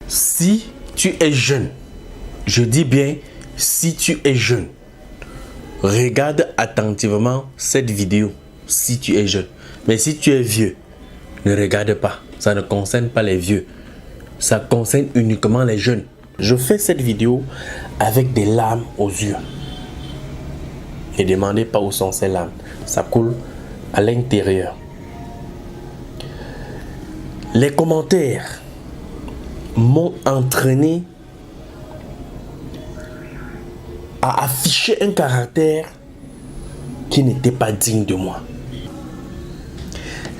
Si tu es jeune, je dis bien si tu es jeune, regarde attentivement cette vidéo si tu es jeune. Mais si tu es vieux, ne regarde pas. Ça ne concerne pas les vieux. Ça concerne uniquement les jeunes. Je fais cette vidéo avec des larmes aux yeux. Ne demandez pas où sont ces larmes. Ça coule à l'intérieur. Les commentaires m'ont entraîné à afficher un caractère qui n'était pas digne de moi.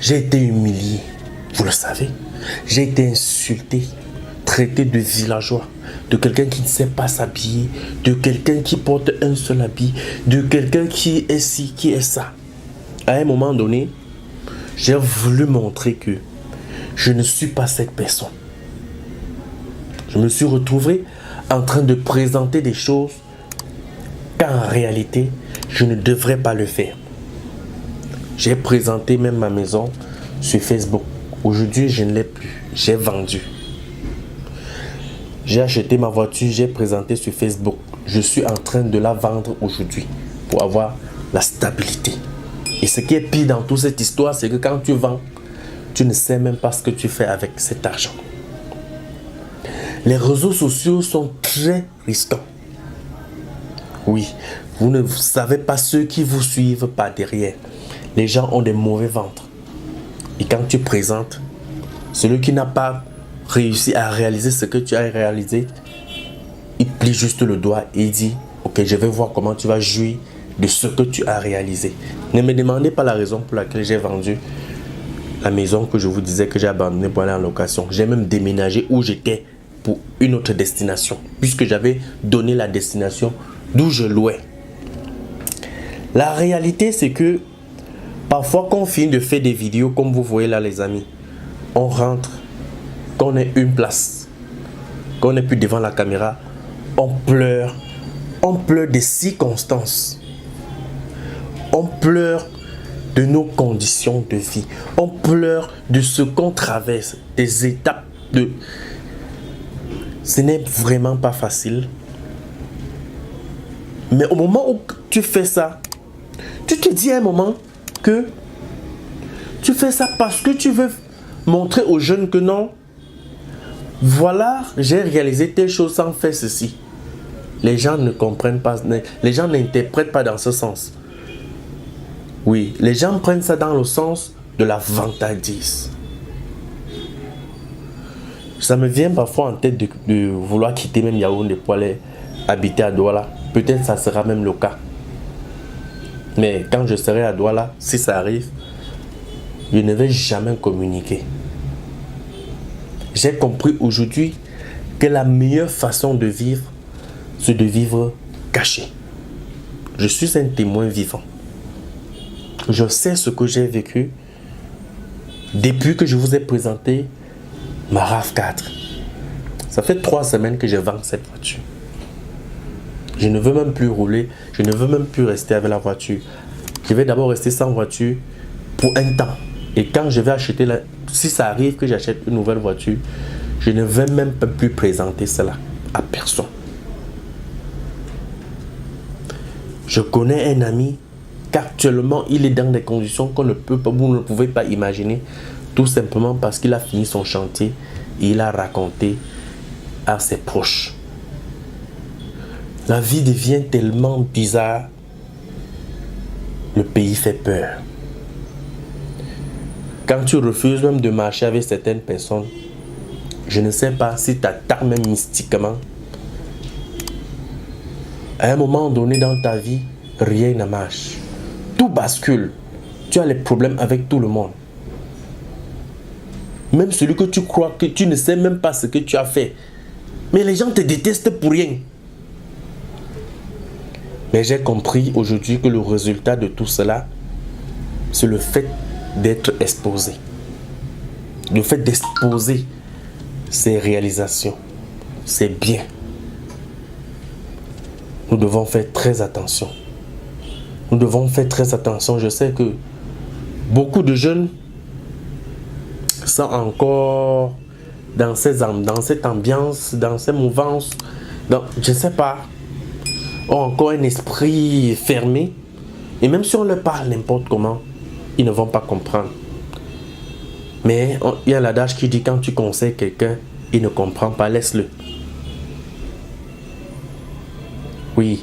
J'ai été humilié, vous le savez. J'ai été insulté, traité de villageois, de quelqu'un qui ne sait pas s'habiller, de quelqu'un qui porte un seul habit, de quelqu'un qui est ci, qui est ça. À un moment donné, j'ai voulu montrer que je ne suis pas cette personne. Je me suis retrouvé en train de présenter des choses qu'en réalité, je ne devrais pas le faire. J'ai présenté même ma maison sur Facebook. Aujourd'hui, je ne l'ai plus. J'ai vendu. J'ai acheté ma voiture, j'ai présenté sur Facebook. Je suis en train de la vendre aujourd'hui pour avoir la stabilité. Et ce qui est pire dans toute cette histoire, c'est que quand tu vends, tu ne sais même pas ce que tu fais avec cet argent. Les réseaux sociaux sont très risquants. Oui, vous ne savez pas ceux qui vous suivent par derrière. Les gens ont des mauvais ventres. Et quand tu présentes, celui qui n'a pas réussi à réaliser ce que tu as réalisé, il plie juste le doigt et il dit « Ok, je vais voir comment tu vas jouir de ce que tu as réalisé. » Ne me demandez pas la raison pour laquelle j'ai vendu la maison que je vous disais que j'ai abandonnée pour aller en location. J'ai même déménagé où j'étais pour une autre destination, puisque j'avais donné la destination d'où je louais. La réalité, c'est que parfois, quand on finit de faire des vidéos, comme vous voyez là, les amis, on rentre, qu'on ait une place, qu'on n'est plus devant la caméra, on pleure des circonstances, on pleure de nos conditions de vie, on pleure de ce qu'on traverse, des étapes de... Ce n'est vraiment pas facile. Mais au moment où tu fais ça, tu te dis à un moment que tu fais ça parce que tu veux montrer aux jeunes que non, voilà, j'ai réalisé telle chose sans faire ceci. Les gens ne comprennent pas, les gens n'interprètent pas dans ce sens. Oui, les gens prennent ça dans le sens de la vantardise. Ça me vient parfois en tête de vouloir quitter même Yaoundé pour aller habiter à Douala. Peut-être ça sera même le cas. Mais quand je serai à Douala, si ça arrive, je ne vais jamais communiquer. J'ai compris aujourd'hui que la meilleure façon de vivre, c'est de vivre caché. Je suis un témoin vivant. Je sais ce que j'ai vécu depuis que je vous ai présenté ma RAV4. Ça fait 3 semaines que je vends cette voiture. Je ne veux même plus rouler, je ne veux même plus rester avec la voiture. Je vais d'abord rester sans voiture pour un temps. Et quand je vais acheter, si ça arrive que j'achète une nouvelle voiture, je ne vais même plus présenter cela à personne. Je connais un ami qu'actuellement il est dans des conditions qu'on ne peut pas, vous ne pouvez pas imaginer, tout simplement parce qu'il a fini son chantier et il a raconté à ses proches. La vie devient tellement bizarre, le pays fait peur. Quand tu refuses même de marcher avec certaines personnes, je ne sais pas si tu attaques même mystiquement. À un moment donné dans ta vie, rien ne marche. Tout bascule. Tu as les problèmes avec tout le monde. Même celui que tu crois que tu ne sais même pas ce que tu as fait. Mais les gens te détestent pour rien. Mais j'ai compris aujourd'hui que le résultat de tout cela, c'est le fait d'être exposé. Le fait d'exposer ses réalisations. C'est bien. Nous devons faire très attention. Nous devons faire très attention. Je sais que beaucoup de jeunes sont encore dans cette ambiance, dans ces mouvances, je ne sais pas, ont encore un esprit fermé. Et même si on leur parle n'importe comment, ils ne vont pas comprendre. Mais il y a l'adage qui dit quand tu conseilles quelqu'un, il ne comprend pas, laisse-le. Oui,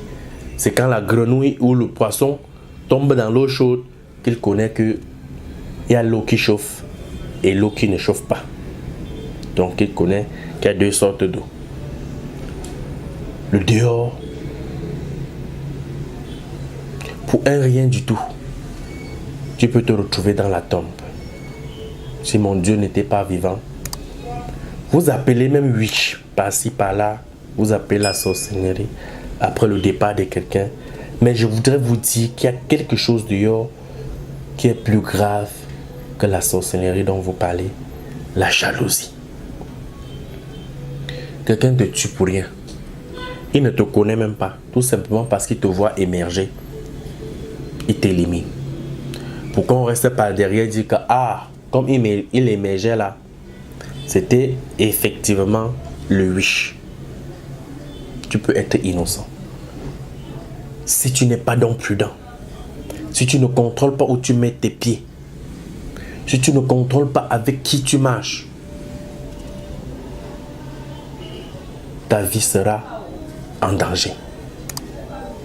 c'est quand la grenouille ou le poisson tombe dans l'eau chaude qu'il connaît qu'il y a l'eau qui chauffe et l'eau qui ne chauffe pas. Donc il connaît qu'il y a deux sortes d'eau. Le dehors, pour un rien du tout, tu peux te retrouver dans la tombe. Si mon Dieu n'était pas vivant, vous appelez même witch par-ci par-là, vous appelez la sorcellerie après le départ de quelqu'un. Mais je voudrais vous dire qu'il y a quelque chose dehors qui est plus grave que la sorcellerie dont vous parlez, la jalousie. Quelqu'un te tue pour rien. Il ne te connaît même pas, tout simplement parce qu'il te voit émerger. Il t'élimine. Pourquoi on reste par derrière et dit que comme il émergeait là, c'était effectivement le wish. Tu peux être innocent. Si tu n'es pas donc prudent, si tu ne contrôles pas où tu mets tes pieds, si tu ne contrôles pas avec qui tu marches, ta vie sera en danger.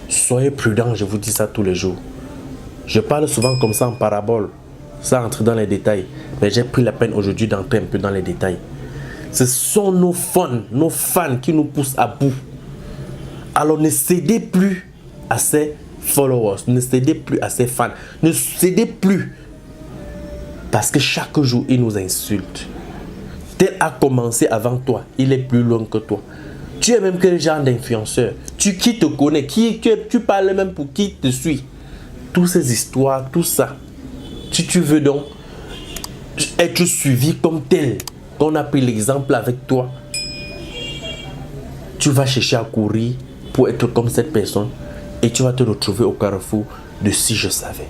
Soyez prudent, je vous dis ça tous les jours. Je parle souvent comme ça en parabole, sans entrer dans les détails, mais j'ai pris la peine aujourd'hui d'entrer un peu dans les détails. Ce sont nos fans qui nous poussent à bout. Alors ne cédez plus à ces followers, ne cédez plus à ces fans, ne cédez plus parce que chaque jour ils nous insultent. Tel a commencé avant toi, il est plus loin que toi. Tu es même quel genre d'influenceur? Qui te connaît? Tu parles même pour qui te suit? Toutes ces histoires, tout ça. Si tu veux donc être suivi comme tel, qu'on a pris l'exemple avec toi, tu vas chercher à courir pour être comme cette personne et tu vas te retrouver au carrefour de si je savais.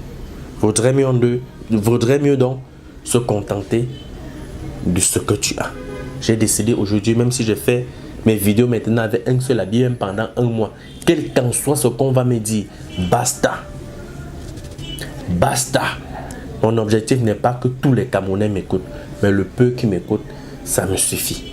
Vaudrait mieux donc se contenter de ce que tu as. J'ai décidé aujourd'hui, même si je fais mes vidéos maintenant avec un seul habit pendant un mois, quel qu'en soit ce qu'on va me dire, basta. Basta. Mon objectif n'est pas que tous les Camerounais m'écoutent, mais le peu qui m'écoutent, ça me suffit.